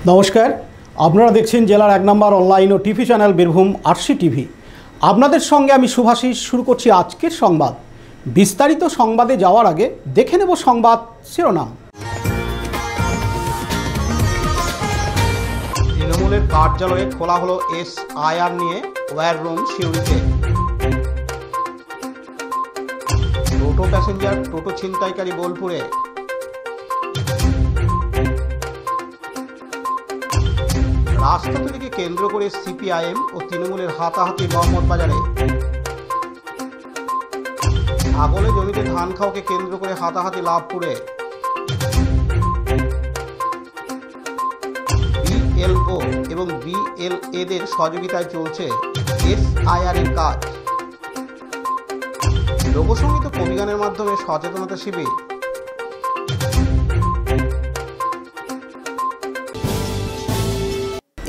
নমস্কার, আপনারা দেখছেন জেলার 1 নম্বর অনলাইন ও TV channel Birbhum RC TV. আপনাদের সঙ্গে আমি শুভাশিস। শুরু করছি আজকের সংবাদ। বিস্তারিত সংবাদে যাওয়ার আগে দেখে নেব সংবাদ শিরোনাম। তৃণমূলের কার্যালয়ে খোলা হলো SIR নিয়ে ওয়্যার রুম সিউড়িতে। টোটো প্যাসেঞ্জার টোটো ছিনতাইকারী বোলপুরে। রাস্তা তৈরিকে কেন্দ্র করে CPIM ও তৃণমূলের হাতাহাতি মোহাম্মদবাজারে। ছাগলে জমিতে ধান খাওয়াকে কেন্দ্র করে হাতাহাতি লাভপুরে। BLO এবং BLA দের সহযোগিতায় চলছে SIR এর কাজ। লোকসঙ্গীত ও কবিগানের মাধ্যমে সচেতনতা শিবির।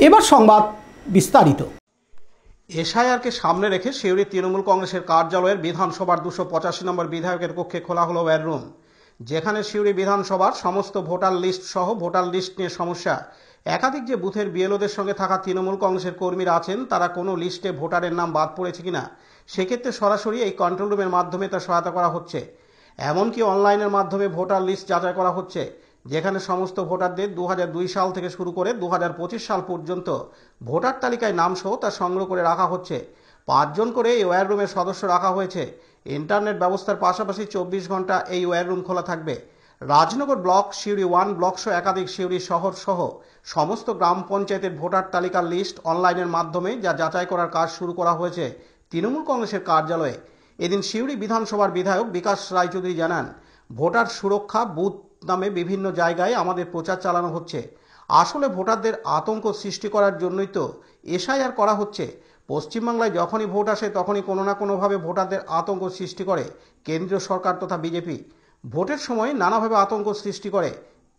এবার সংবাদ বিস্তারিত। SIRকে সামনে রেখে সিউড়ি তৃণমূল কংগ্রেসের কার্যালয়ের বিধানসভার 285 নম্বর বিধায়কের কক্ষে খোলা হলো ওয়্যার রুম, যেখানে সিউড়ি বিধানসভার সমস্ত ভোটার লিস্ট সহ ভোটার লিস্ট নিয়ে সমস্যা। একাধিক যে বুথের BLOদের সঙ্গে থাকা তৃণমূল কংগ্রেসের কর্মীরা আছেন, তারা কোনো লিস্টে ভোটারের নাম বাদ পড়েছে কিনা সেক্ষেত্রে সরাসরি এই কন্ট্রোল রুমের মাধ্যমে তা সহায়তা করা হচ্ছে। এমনকি অনলাইনের মাধ্যমে ভোটার লিস্ট যাচাই করা হচ্ছে, যেখানে সমস্ত ভোটারদের 2002 সাল থেকে শুরু করে 2025 সাল পর্যন্ত ভোটার তালিকায় নাম সহ তা সংগ্রহ করে রাখা হচ্ছে। 5 জন করে এই ওয়্যার রুমের সদস্য রাখা হয়েছে। ইন্টারনেট ব্যবস্থার পাশাপাশি 24 ঘন্টা এই ওয়্যার রুম খোলা থাকবে। রাজনগর ব্লক, সিউড়ি 1 ব্লক সহ একাধিক সিউড়ি শহর সহ সমস্ত গ্রাম পঞ্চায়েতের ভোটার তালিকার লিস্ট অনলাইনের মাধ্যমে যা যাচাই করার কাজ শুরু করা হয়েছে তৃণমূল কংগ্রেসের কার্যালয়ে। এদিন সিউড়ি বিধানসভার বিধায়ক বিকাশ রায়চৌধুরী জানান, ভোটার সুরক্ষা বুথ নামে বিভিন্ন জায়গায় আমাদের প্রচার চালানো হচ্ছে। আসলে ভোটারদের আতঙ্ক সৃষ্টি করার জন্যই তো SIR করা হচ্ছে। পশ্চিমবাংলায় যখনই ভোট আসে তখনই কোনো না কোনোভাবে ভোটারদের আতঙ্ক সৃষ্টি করে কেন্দ্রীয় সরকার তথা বিজেপি। ভোটের সময় নানাভাবে আতঙ্ক সৃষ্টি করে।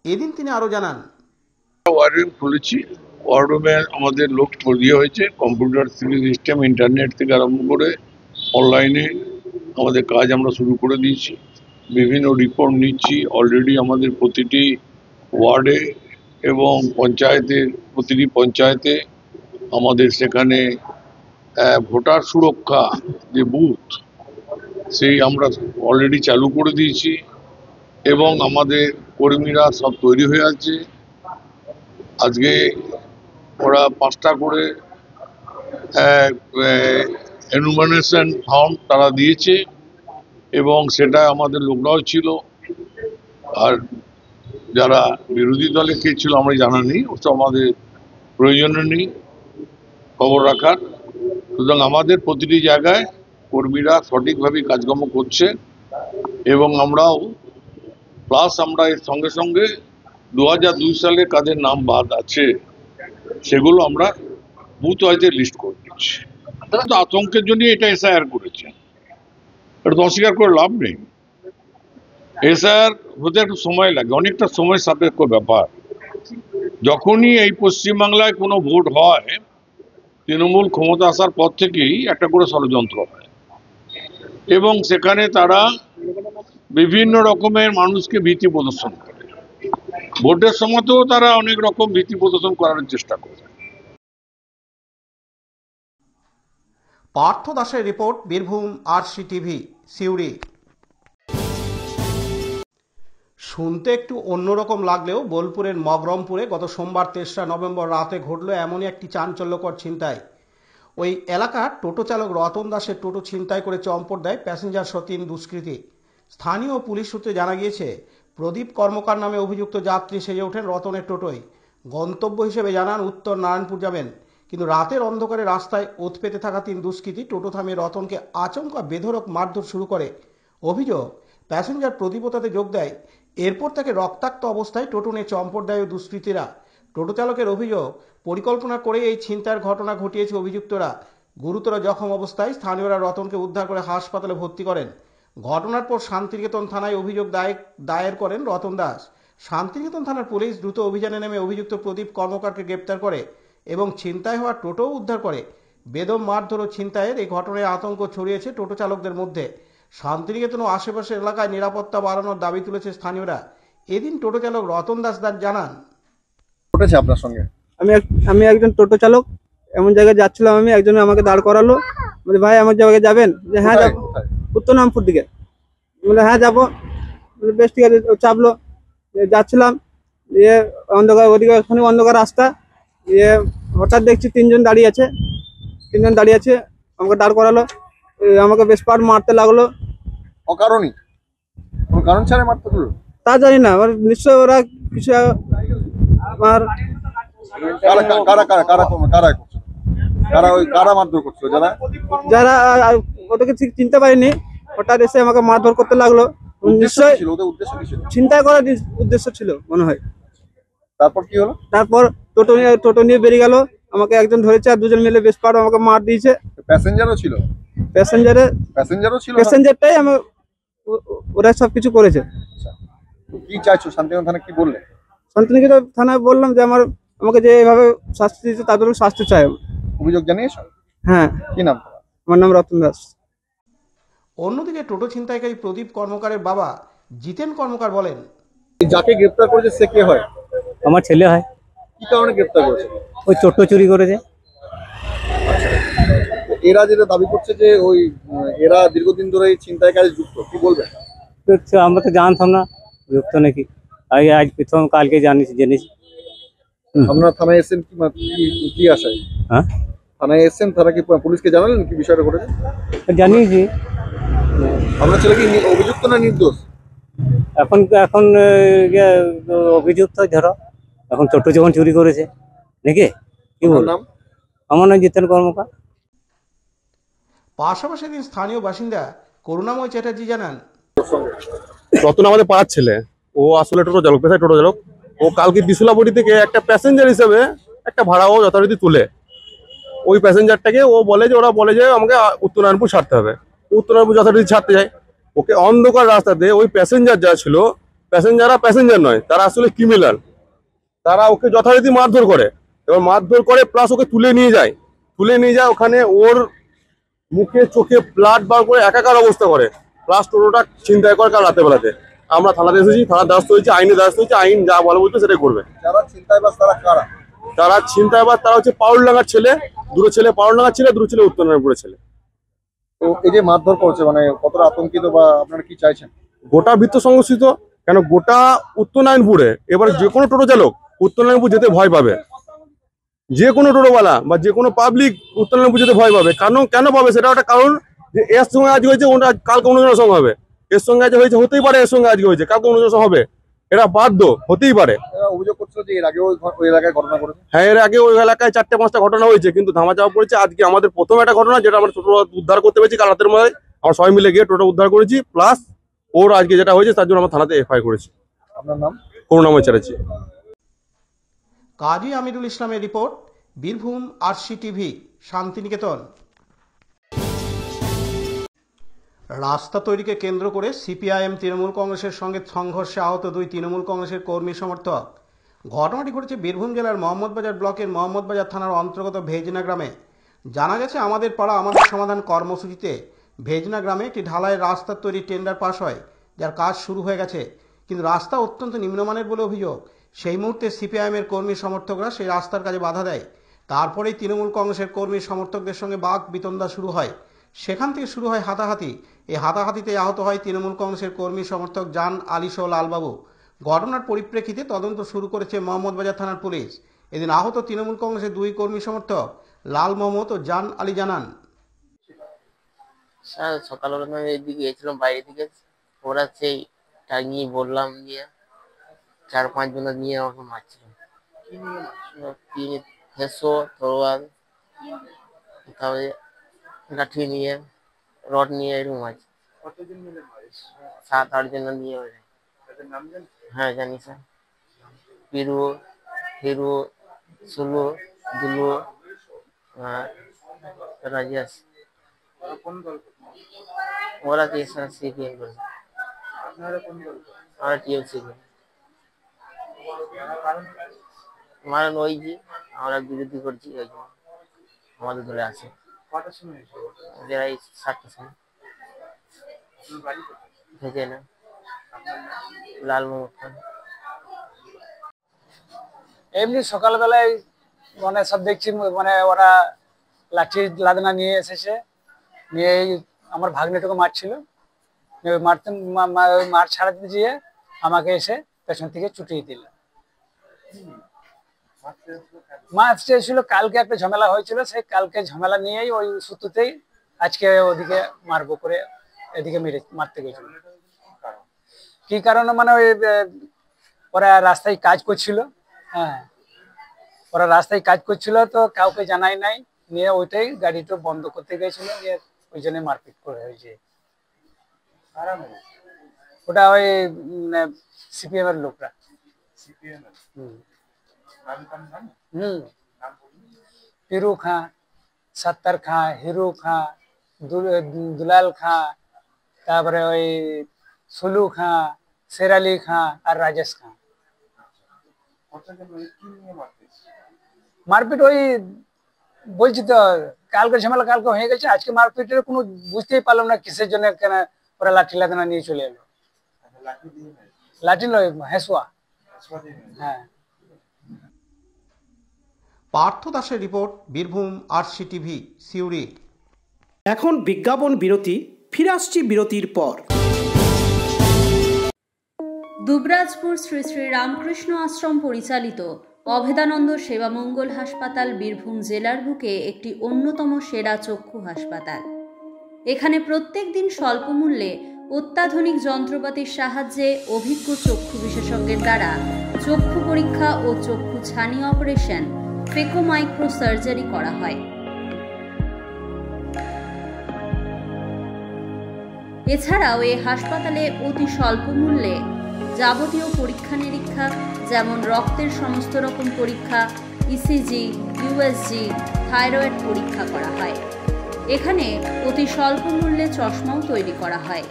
এদিন তিনি আরো জানান, ওয়ার রুম খুলেছি। ওয়ার রুমে আমাদের লোক দিয়ে হয়েছে, কম্পিউটার সিস্টেম, ইন্টারনেট থেকে আরম্ভ করে অনলাইনে আমাদের কাজ আমরা শুরু করে দিয়েছি। বিভিন্ন রিপোর্ট নিচ্ছি। অলরেডি আমাদের প্রতিটি ওয়ার্ডে এবং প্রতিটি পঞ্চায়েতে আমাদের সেখানে ভোটার সুরক্ষা যে বুথ, সেই আমরা অলরেডি চালু করে দিয়েছি এবং আমাদের কর্মীরা সব তৈরি হয়ে আছে। আজকে ওরা 5টা করে এনুমারেশন ফর্ম তারা দিয়েছে এবং সেটা আমাদের লোকরাও ছিল। আর যারা বিরোধী দলে কে ছিল আমরা জানা নেই, ওটা আমাদের প্রয়োজনও নেই খবর রাখার। সুতরাং আমাদের প্রতিটি জায়গায় কর্মীরা সঠিকভাবে কাজকর্ম করছে এবং আমরাও প্লাস আমরা এর সঙ্গে সঙ্গে 2002 সালে কাদের নাম বাদ আছে সেগুলো আমরা বুথ ওয়াইজে লিস্ট করে দিচ্ছি। আতঙ্কের জন্য এটা SIR করেছে, এটা তো অস্বীকার করে লাভ নেই। SIR হতে একটু সময় লাগে, অনেকটা সময় সাপেক্ষ ব্যাপার। যখনই এই পশ্চিমবাংলায় কোনো ভোট হয়, তৃণমূল ক্ষমতা আসার পর থেকেই একটা করে ষড়যন্ত্র হয় এবং সেখানে তারা বিভিন্ন রকমের মানুষকে ভীতি প্রদর্শন করে। ভোটের সময়তেও তারা অনেক রকম ভীতি প্রদর্শন করার চেষ্টা করে। পার্থ দাসের report, Birbhum RC TV, Suri. শুনতে একটু অন্যরকম লাগলেও বোলপুরের মগরমপুরে গত সোমবার 3রা নভেম্বর রাতে ঘটল এমনই একটি চাঞ্চল্যকর ছিনতাই। ওই এলাকার টোটো চালক রতন দাসের টোটো ছিনতাই করে চম্পট দেয় প্যাসেঞ্জার সহ 3 দুষ্কৃতী। স্থানীয় পুলিশ সূত্রে জানা গিয়েছে, প্রদীপ কর্মকার নামে অভিযুক্ত যাত্রী সেজে ওঠেন রতনের টোটোয়। গন্তব্য হিসেবে জানান উত্তর নারায়ণপুর যাবেন, কিন্তু রাতের অন্ধকারে রাস্তায় ওত পেতে থাকা 3 দুষ্কৃতী টোটো থামিয়ে রতনকে আচমকা বেধড়ক মারধর শুরু করে। অভিযোগ, প্যাসেঞ্জার প্রদীপও তাতে যোগ দেয়। এরপর তাকে রক্তাক্ত অবস্থায় টোটো নিয়ে চম্পট দেয় ওই দুষ্কৃতীরা। টোটো চালকের অভিযোগ, পরিকল্পনা করে এই ছিনতাইয়ের ঘটনা ঘটিয়েছে অভিযুক্তরা। গুরুতর জখম অবস্থায় স্থানীয়রা রতনকে উদ্ধার করে হাসপাতালে ভর্তি করেন। ঘটনার পর শান্তিনিকেতন থানায় অভিযোগ দায়ের করেন রতন দাস। শান্তিনিকেতন থানার পুলিশ দ্রুত অভিযানে নেমে অভিযুক্ত প্রদীপ কর্মকারকে গ্রেপ্তার করে এবং ছিনতাই হওয়া টোটোও উদ্ধার করে। বেদম মারধর ও ছিনতাইয়ের এই ঘটনায় আতঙ্ক ছড়িয়েছে টোটো চালকদের মধ্যে। শান্তিনিকেতন ও আশেপাশের এলাকায় নিরাপত্তা বাড়ানোর দাবি তুলেছে স্থানীয়রা। এদিন টোটো চালক রতন দাস জানান, ঘটেছে আপনার সঙ্গে? আমি একজন টোটো চালক, এমন জায়গায় যাচ্ছিলাম, আমি একজন আমাকে দাঁড় করালো, বলে ভাই আমার জায়গায় যাবেন? যে হ্যাঁ কোথায় যাবো। কোথায়? উত্তরনামপুর দিকে। বলে হ্যাঁ যাবো। বলে বেশ ঠিক আছে। ও চাপলো, যাচ্ছিলাম, দিয়ে অন্ধকার, ওদিকে ওখানে অন্ধকার রাস্তা, দিয়ে হঠাৎ দেখছি তিনজন দাঁড়িয়ে আছে, আমাকে দাঁড় করালো, আমাকে বেশ পার মারতে লাগলো। অকারণই? কোনো কারণ ছাড়াই মারতে হলো? তা জানি না, নিশ্চয়ই ওরা কিছু আমার কারা কারা কারা কারা কারা কারা করছে? কারা মারধর করছিল? যারা ওদেরকে ঠিক চিনতে পারিনি, হঠাৎ এসে আমাকে মারধর করতে লাগলো। উদ্দেশ্য নিশ্চয়ই কি ছিল? ওদের উদ্দেশ্য কি ছিল? ছিনতাই করার উদ্দেশ্য ছিল মনে হয়। তারপর কি হলো? তারপর টোটো নিয়ে বেরিয়ে গেল, আমাকে একজন ধরেছে আর দুজন মিলে বেশ পার আমাকে মার দিয়েছে। প্যাসেঞ্জারও ছিল? প্যাসেঞ্জারও ছিল? প্যাসেঞ্জারটাই ওরা সব কিছু করেছে। আচ্ছা, তো কি চাইছো? শান্তিনিকেতন থানায় কি বললে? শান্তিনিকেতন থানায় বললাম যে আমাকে যে এভাবে শাস্তি দিচ্ছে তাদের শাস্তি চাই আমি। অভিযোগ জানিয়েছো? হ্যাঁ। কি নাম তোমার? আমার নাম রতন দাস। অন্যদিকে টোটো ছিনতাইকারী প্রদীপ কর্মকারের বাবা জিতেন কর্মকার বলেন, যাকে গ্রেপ্তার করেছে সে কে হয়? আমার ছেলে হয়। কি কারণে গ্রেপ্তার করেছে? ওই টোটো চুরি করেছে। এরা যেটা দাবি করছে যে এরা দীর্ঘদিন ধরে এই ছিনতাই কাজে যুক্ত, কি বলবেন? তো আমরা তো জানতাম না যুক্ত নাকি, আজ প্রথম কালকে জেনেছি। আপনারা থানায় এসেছেন কি আশায়? হ্যাঁ, থানায় এসেছেন, তারা কি পুলিশকে জানালেন কি বিষয়টা ঘটেছে? জানিয়েছি। আপনার ছেলে কি অভিযুক্ত না নির্দোষ? এখন এখন অভিযুক্ত, ধরো এখন টোটো যখন চুরি করেছে নাকি, কি বল নাম? আমার নাম জিতেন কর্মকার। পাশাপাশি দিন স্থানীয় বাসিন্দা করুণাময় চ্যাটার্জি জানান, রতন আমাদের পাড়ার ছেলে, ও আসলে টোটো চালক, পেশায় টোটো চালক। ও কালকে বিশুলাবড়ি থেকে একটা প্যাসেঞ্জার হিসেবে একটা ভাড়া ও যথারীতি তুলে, ওই প্যাসেঞ্জারটাকে ওরা বলে যে আমাকে উত্তরনারায়ণপুর ছাড়তে হবে। উত্তরনারায়ণপুর যথারীতি ছাড়তে যায়, ওকে অন্ধকার রাস্তাতে ওই প্যাসেঞ্জার যারা ছিল, প্যাসেঞ্জার নয়, তারা আসলে ক্রিমিনাল। তারা ওকে যথারীতি মারধর করে, এবার মারধর করে প্লাস ওকে তুলে নিয়ে যায়। ওখানে ওর মুখে চোখে ব্লাড বার করে একাকার অবস্থা করে, প্লাস টোটোটা ছিনতাই করে কাল রাতে বেলাতে। আমরা থানাতে এসেছি, থানার দ্বারস্থ হয়েছে, আইনের দ্বারস্থ হয়েছে, আইন যা বলে বলতে সেটাই করবে। যারা ছিনতাইবাজ তারা কারা? তারা হচ্ছে পাউলডাঙ্গার ছেলে, দুটো ছেলে পাউলডাঙ্গার ছেলে, দুটো ছেলে উত্তরনারায়ণপুরের ছেলে। তো এই যে মারধর করছে, মানে কতটা আতঙ্কিত বা আপনারা কি চাইছেন? গোটা বৃত্ত সংঘর্ষিত, কেন গোটা উত্তরনারায়ণপুরে এবার যে কোনো টোটো চালক উত্তরনারায়ণপুর যেতে ভয় পাবে, যে কোনো টোটোওয়ালা বা যে কোনো পাবলিক উত্তরনারায়ণপুর যেতে ভয় পাবে। কেন পাবে সেটা একটা কারণ, যে এর সঙ্গে আজ হয়েছে, ওটা কালকে অন্যজনের সঙ্গে হবে। এর সঙ্গে আজ হয়েছে, হতেই পারে এর সঙ্গে আজকে হয়েছে, কালকে অন্যজনের সঙ্গে হবে, এটা বাধ্য হতেই পারে। এরা অভিযোগ করছিল যে এর আগে ওই এলাকায় ঘটনা ঘটেছে। হ্যাঁ, এর আগে ওই এলাকায় 4-5টা ঘটনা হয়েছে, কিন্তু ধামা চাপা পড়েছে। আজকে আমাদের প্রথম একটা ঘটনা, যেটা আমরা টোটো উদ্ধার করতে পেরেছি কাল রাতের মধ্যে। আমরা সবাই মিলে গিয়ে টোটো উদ্ধার করেছি, প্লাস ওর আজকে যেটা হয়েছে তার জন্য আমরা থানাতে এফআইআর করেছি। আপনার নাম? করুণাময় চ্যাটার্জি। কাজী আমিরুল ইসলামের report, Birbhum RC TV, Santiniketan. রাস্তা তৈরিকে কেন্দ্র করে সিপিআইএম তৃণমূল কংগ্রেসের সঙ্গে সংঘর্ষে আহত 2 তৃণমূল কংগ্রেসের কর্মী সমর্থক। ঘটনাটি ঘটেছে বীরভূম জেলার মোহাম্মদবাজার ব্লকের মোহাম্মদবাজার থানার অন্তর্গত ভেজনা গ্রামে। জানা গেছে, আমাদের পাড়া আমাদের সমাধান কর্মসূচিতে ভেজনা গ্রামে একটি ঢালাইয়ের রাস্তা তৈরির টেন্ডার পাস হয়, যার কাজ শুরু হয়ে গেছে, কিন্তু রাস্তা অত্যন্ত নিম্নমানের বলে অভিযোগ। সেই মুহূর্তে সিপিআইএমের কর্মী সমর্থকরা সেই রাস্তার কাজে বাধা দেয়। তারপরেই তৃণমূল কংগ্রেসের কর্মী সমর্থকদের সঙ্গে বাক বিতণ্ডা শুরু হয়। সেখান থেকে শুরু হয় হাতাহাতি। এই হাতাহাতিতে আহত হয় তৃণমূল কংগ্রেসের কর্মী সমর্থক জান আলী সহ লালবাবু। ঘটনার পরিপ্রেক্ষিতে তদন্ত শুরু করেছে মোহাম্মদবাজার থানার পুলিশ। এদিন আহত তৃণমূল কংগ্রেসের 2 কর্মী সমর্থক লাল মোহাম্মদ ও জান আলী জানান, স্যার সকালবেলা আমি এদিকে গেছিলাম, বাইরে দিকে ওরা সেই টাঙিয়ে বললাম নিয়ে 4-5 জন নিয়ে আমাকে মারছিল। হেসো তরোয়াল, তারপরে লাঠি নিয়ে, রড নিয়ে এরকম আছে। 7-8 জন নিয়ে ওরা। হ্যাঁ জানি স্যার, পিরু, হিরু, সুলু, দুলু, রাজিয়াস। ওরা কি স্যার সিপিএম করে, আমরা টিএমসি করি। কারণ ওই যে আমরা বিরোধী করছি, ওই জন্য আমাদের ধরে আছে। এই 7টার সময় ভেজে না, লাল মোহাম্মদ খান। এমনি সকালবেলায় মানে সব দেখছি মানে ওরা লাঠি লাদনা নিয়ে এসেছে, নিয়ে আমার ভাগ্নেটাকে মারছিল, মারতে মার ছাড়াতে গিয়ে আমাকে এসে পেছন থেকে চুটিয়ে দিল। মারতে এসেছিল, কালকে একটা ঝামেলা হয়েছিল, সেই কালকে ঝামেলা নিয়েই ওই সূত্রতেই আজকে ওদিকে মারবো করে এদিকে মারতে গেছিল। কি কারণে মানে ওই ওরা রাস্তায় কাজ করছিল, হ্যাঁ ওরা রাস্তায় কাজ করছিল তো কাউকে জানাই নাই, নিয়ে ওইটাই গাড়িটা বন্ধ করতে গেছিল, নিয়ে ওই জন্য মারপিট করে হয়েছে। ওটা ওই সিপিএম এর লোকরা। পিরু খাঁ, সত্তর খাঁ, হিরু খাঁ, দুলাল খাঁ, তারপরে ওই সুলু খাঁ, শের আলী খাঁ আর রাজেশ খাঁ। মারপিট ওই বলছি তো কালকে ঝামেলা কালকে হয়ে গেছে, আজকে মারপিটের কোনো বুঝতেই পারলাম না কিসের জন্য কেন ওরা লাঠি লাগানা নিয়ে চলে এলো। লাঠি নয়, হেসুয়া। হ্যাঁ। পার্থ দাসের রিপোর্ট, বীরভূম RCTV, সিউড়ি। এখন বিজ্ঞাপন বিরতি, ফিরে আসছি বিরতির পর। দুবরাজপুর শ্রী শ্রী রামকৃষ্ণ আশ্রম পরিচালিত অভেদানন্দ সেবা মঙ্গল হাসপাতাল বীরভূম জেলার বুকে একটি অন্যতম সেরা চক্ষু হাসপাতাল। এখানে প্রত্যেক দিন স্বল্প মূল্যে অত্যাধুনিক যন্ত্রপাতির সাহায্যে অভিজ্ঞ চক্ষু বিশেষজ্ঞের দ্বারা চক্ষু পরীক্ষা ও চক্ষু ছানি অপারেশন, ফেকো মাইক্রো সার্জারি করা হয়। এছাড়াও এই হাসপাতালে অতি স্বল্প মূল্যে যাবতীয় পরীক্ষা নিরীক্ষা যেমন রক্তের সমস্ত রকম পরীক্ষা, ECG, USG, থাইরয়েড পরীক্ষা করা হয়। এখানে অতি স্বল্প মূল্যে চশমাও তৈরি করা হয়।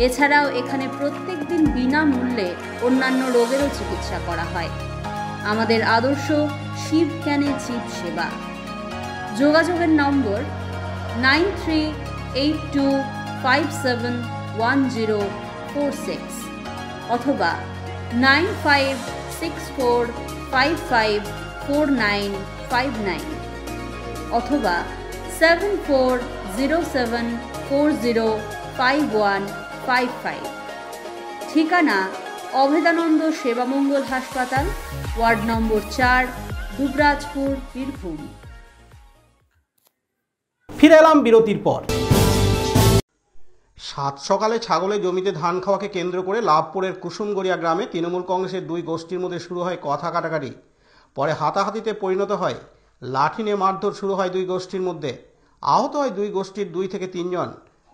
এছাড়াও এখানে প্রত্যেক দিন বিনামূল্যে অন্যান্য রোগেরও চিকিৎসা করা হয়। আমাদের আদর্শ শিব জ্ঞানে জীব সেবা। যোগাযোগের নম্বর 9382571046 অথবা 9564554959 অথবা 7407405155। ঠিকানা অভেদানন্দ সেবামঙ্গল হাসপাতাল, ওয়ার্ড নম্বর 4, দুবরাজপুর, বীরভূম। ফিরে এলাম বিরতির পর। সাত সকালে ছাগলের জমিতে ধান খাওয়াকে কেন্দ্র করে লাভপুরের কুসুমগড়িয়া গ্রামে তৃণমূল কংগ্রেসের দুই গোষ্ঠীর মধ্যে শুরু হয় কথা কাটাকাটি, পরে হাতাহাতিতে পরিণত হয়, লাঠি নিয়ে মারধর শুরু হয় দুই গোষ্ঠীর মধ্যে। আহত হয় দুই গোষ্ঠীর 2 থেকে 3 জন।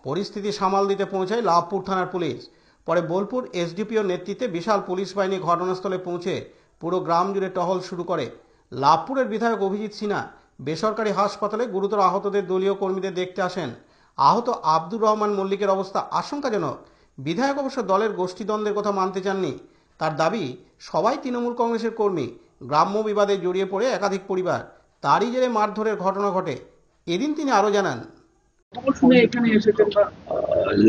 পরিস্থিতি সামাল দিতে পৌঁছায় লাভপুর থানার পুলিশ। পরে বোলপুর SDPOর নেতৃত্বে বিশাল পুলিশ বাহিনী ঘটনাস্থলে পৌঁছে পুরো গ্রাম জুড়ে টহল শুরু করে। লাভপুরের বিধায়ক অভিজিৎ সিনহা বেসরকারি হাসপাতালে গুরুতর আহতদের দলীয় কর্মীদের দেখতে আসেন। আহত আব্দুর রহমান মল্লিকের অবস্থা আশঙ্কাজনক। বিধায়ক অবশ্য দলের গোষ্ঠীদ্বন্দ্বের কথা মানতে চাননি। তার দাবি, সবাই তৃণমূল কংগ্রেসের কর্মী। গ্রাম্য বিবাদে জড়িয়ে পড়ে একাধিক পরিবার, তারই জেরে মারধরের ঘটনা ঘটে। এদিন তিনি আরও জানান,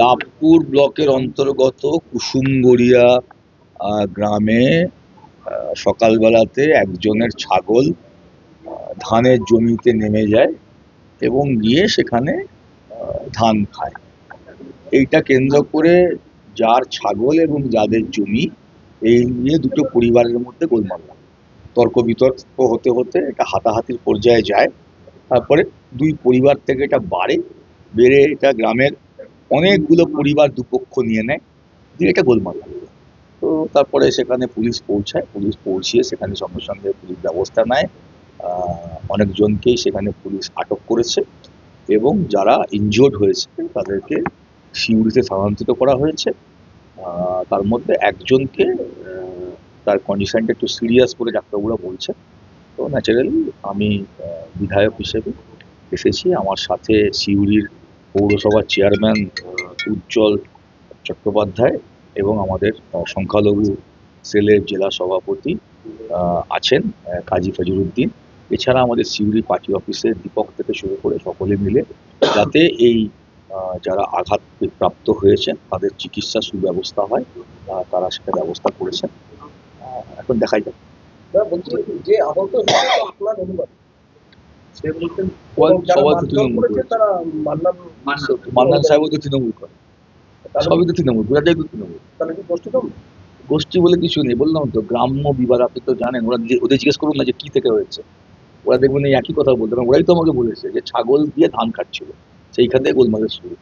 লাভপুর ব্লকের অন্তর্গত কুসুমগড়িয়া গ্রামে সকালবেলাতে একজনের ছাগল ধানের জমিতে নেমে যায় এবং গিয়ে সেখানে ধান খায়। এইটা কেন্দ্র করে যার ছাগল এবং যাদের জমি, এই নিয়ে দুটো পরিবারের মধ্যে গোলমাল, তর্ক বিতর্ক হতে হতে এটা হাতাহাতির পর্যায়ে যায়। তারপরে দুই পরিবার থেকে এটা বেড়ে এটা গ্রামের অনেকগুলো পরিবার দুপক্ষ নিয়ে নেয়, দিয়ে এটা গোলমাল। তো তারপরে সেখানে পুলিশ পৌঁছায়, পুলিশ পৌঁছিয়ে সেখানে সঙ্গে সঙ্গে পুলিশ ব্যবস্থা নেয়। অনেকজনকেই সেখানে পুলিশ আটক করেছে এবং যারা ইনজিওর্ড হয়েছে তাদেরকে সিউড়িতে স্থানান্তরিত করা হয়েছে। তার মধ্যে একজনকে তার কন্ডিশনটা একটু সিরিয়াস করে ডাক্তারবাবুরা বলছে। তো ন্যাচারালি আমি বিধায়ক হিসেবে এসেছি, আমার সাথে সিউড়ির পৌরসভার চেয়ারম্যান উজ্জ্বল চট্টোপাধ্যায় এবং আমাদের সংখ্যালঘু সেলের জেলা সভাপতি আছেন কাজী ফজলুদ্দিন। এছাড়া আমাদের সিউড়ি পার্টি অফিসের দীপক থেকে শুরু করে সকলে মিলে যাতে এই যারা আঘাত প্রাপ্ত হয়েছেন তাদের চিকিৎসা সুব্যবস্থা হয়, তারা সেটা ব্যবস্থা করেছেন। এখন দেখাই যাক। যে আহত আপনার অনুমান সে বলছেন সবাই তো তৃণমূল করে, তারা মান্নান সাহেবও তো তৃণমূল করে, সবই তো তৃণমূল, পুরাটাই তো তৃণমূল। তাহলে কি গোষ্ঠী কম? গোষ্ঠী বলে কিছু নেই, বললাম তো গ্রাম্য বিবাদ, আপনি তো জানেন, ওদের জিজ্ঞেস করুন না যে কি থেকে হয়েছে, ওরা দেখবেন এই একই কথা বলতে, ওরাই তো আমাকে বলেছে যে ছাগল দিয়ে ধান কাটছিল, সেইখান থেকে গোলমালের শুরু।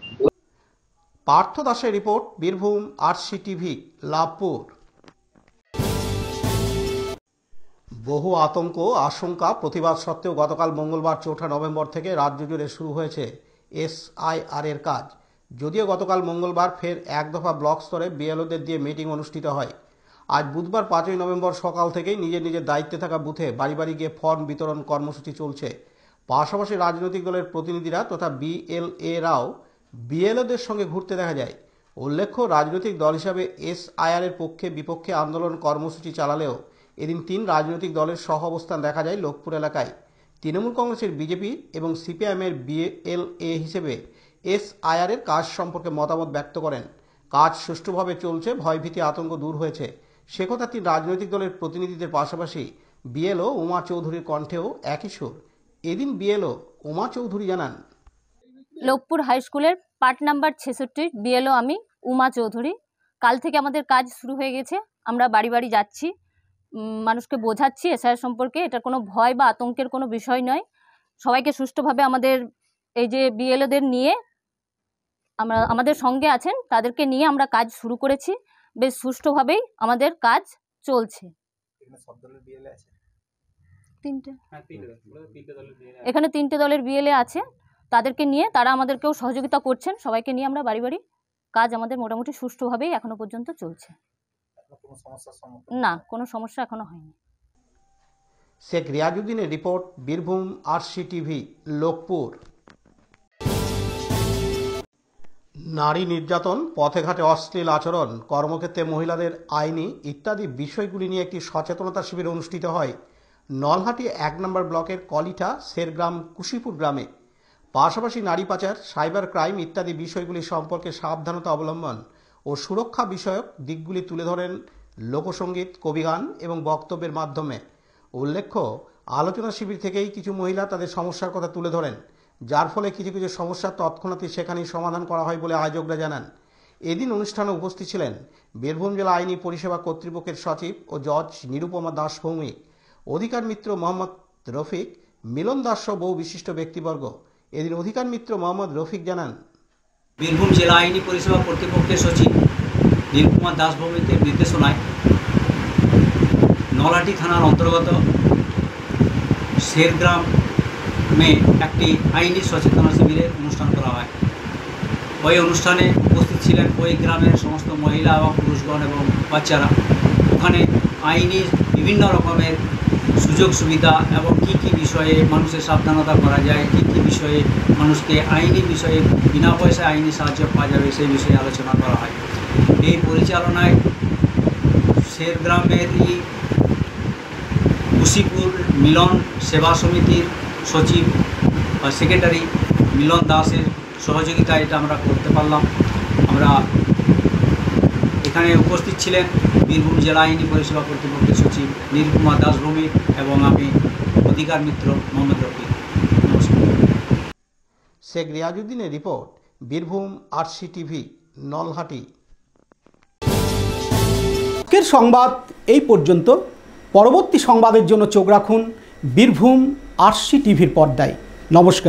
পার্থ দাসের রিপোর্ট, বীরভূম RCTV, লাভপুর। বহু আতঙ্ক আশঙ্কা প্রতিবাদ সত্ত্বেও গতকাল মঙ্গলবার 4 নভেম্বর থেকে রাজ্য জুড়ে শুরু হয়েছে SIR এর কাজ। যদিও গতকাল মঙ্গলবার ফের এক দফা ব্লক স্তরে বিএলওদের দিয়ে মিটিং অনুষ্ঠিত হয়। আজ বুধবার 5 নভেম্বর সকাল থেকেই নিজের নিজের দায়িত্বে থাকা বুথে বাড়ি বাড়ি গিয়ে ফর্ম বিতরণ কর্মসূচি চলছে। পাশাপাশি রাজনৈতিক দলের প্রতিনিধিরা তথা BLAরাও বিএলওদের সঙ্গে ঘুরতে দেখা যায়। উল্লেখ্য, রাজনৈতিক দল হিসাবে SIR এর পক্ষে বিপক্ষে আন্দোলন কর্মসূচি চালালেও এদিন 3 রাজনৈতিক দলের সহ অবস্থান দেখা যায় লোকপুর এলাকায়। তৃণমূল কংগ্রেসের, বিজেপি এবং CPIM-এর BLA হিসেবে SIR এর কাজ সম্পর্কে মতামত ব্যক্ত করেন। কাজ সুষ্ঠুভাবে চলছে, ভয়ভীতি আতঙ্ক দূর হয়েছে, সে কথা 3 রাজনৈতিক দলের প্রতিনিধিদের পাশাপাশি BLO উমা চৌধুরীর কণ্ঠেও একই সুর। এদিন BLO উমা চৌধুরী জানান, লোকপুর হাই স্কুলের পার্ট নাম্বার 66 BLO আমি উমা চৌধুরী। কাল থেকে আমাদের কাজ শুরু হয়ে গেছে। আমরা বাড়ি বাড়ি যাচ্ছি, মানুষকে বোঝাচ্ছি SIR সম্পর্কে। এটা কোনো ভয় বা আতঙ্কের কোনো বিষয় নয়। সবাইকে সুষ্ঠুভাবে আমাদের এই যে BLOদের নিয়ে আমাদের সঙ্গে আছেন, তাদেরকে নিয়ে আমরা কাজ শুরু করেছি। বেশ সুষ্ঠুভাবেই আমাদের কাজ চলছে। এখানে 3টে দলের BLA আছে, তাদেরকে নিয়ে তারা আমাদেরকেও সহযোগিতা করছেন। সবাইকে নিয়ে আমরা বাড়ি বাড়ি কাজ আমাদের মোটামুটি সুষ্ঠুভাবেই এখনো পর্যন্ত চলছে। না, কোনো সমস্যা এখনো হয়নি। শেখ রিয়াজউদ্দিনের রিপোর্ট, বীরভূম RCTV, লোকপুর। নারী নির্যাতন, পথে ঘাটে অশ্লীল আচরণ, কর্মক্ষেত্রে মহিলাদের আইনি ইত্যাদি বিষয়গুলি নিয়ে একটি সচেতনতা শিবির অনুষ্ঠিত হয় নলহাটি 1 নম্বর ব্লকের কলিটা শেরগ্রাম কুশিপুর গ্রামে। পাশাপাশি নারী পাচার, সাইবার ক্রাইম ইত্যাদি বিষয়গুলি সম্পর্কে সাবধানতা অবলম্বন ও সুরক্ষা বিষয়ক দিকগুলি তুলে ধরেন লোকসঙ্গীত, কবিগান এবং বক্তব্যের মাধ্যমে। উল্লেখ্য, আলোচনা শিবির থেকেই কিছু মহিলা তাদের সমস্যার কথা তুলে ধরেন, যার ফলে কিছু কিছু সমস্যা তৎক্ষণাৎই সেখানেই সমাধান করা হয় বলে আয়োজকরা জানান। এদিন অনুষ্ঠানে উপস্থিত ছিলেন বীরভূম জেলা আইনি পরিষেবা কর্তৃপক্ষের সচিব ও জজ নিরুপমা দাস ভৌমিক, অধিকার মিত্র মোহাম্মদ রফিক, মিলন দাস সহ বহু বিশিষ্ট ব্যক্তিবর্গ। এদিন অধিকার মিত্র মোহাম্মদ রফিক জানান, বীরভূম জেলা আইনি পরিষেবা কর্তৃপক্ষের সচিব নিরুপমা দাস ভৌমিকের নির্দেশনায় নলহাটি থানার অন্তর্গত শেরগ্রামে একটি আইনি সচেতনতা শিবিরের অনুষ্ঠান করা হয়। ওই অনুষ্ঠানে উপস্থিত ছিলেন ওই গ্রামের সমস্ত মহিলা এবং পুরুষগণ এবং বাচ্চারা। ওখানে আইনি বিভিন্ন রকমের সুযোগ সুবিধা এবং কী কী বিষয়ে মানুষের সাবধানতা করা যায়, কী কী বিষয়ে মানুষকে আইনি বিষয়ে বিনা পয়সায় আইনি সাহায্য পাওয়া যাবে, সেই বিষয়ে আলোচনা করা হয়। এই পরিচালনায় শেরগ্রামেরই কুশিপুর মিলন সেবা সমিতির সচিব বা সেক্রেটারি মিলন দাসের সহযোগিতায় এটা আমরা করতে পারলাম। আমরা এখানে উপস্থিত ছিলেন বীরভূম জেলা আইনি পরিষেবা কর্তৃপক্ষের সচিব নিরুপমা দাস ভৌমিক এবং আমি অধিকার মিত্র মোহাম্মদ রফিক। নমস্কার। শেখ রিয়াজউদ্দিনের রিপোর্ট, বীরভূম RCTV, নলহাটি। আজকের সংবাদ এই পর্যন্ত। পরবর্তী সংবাদের জন্য চোখ রাখুন বীরভূম RCTVর পর্দায়। নমস্কার।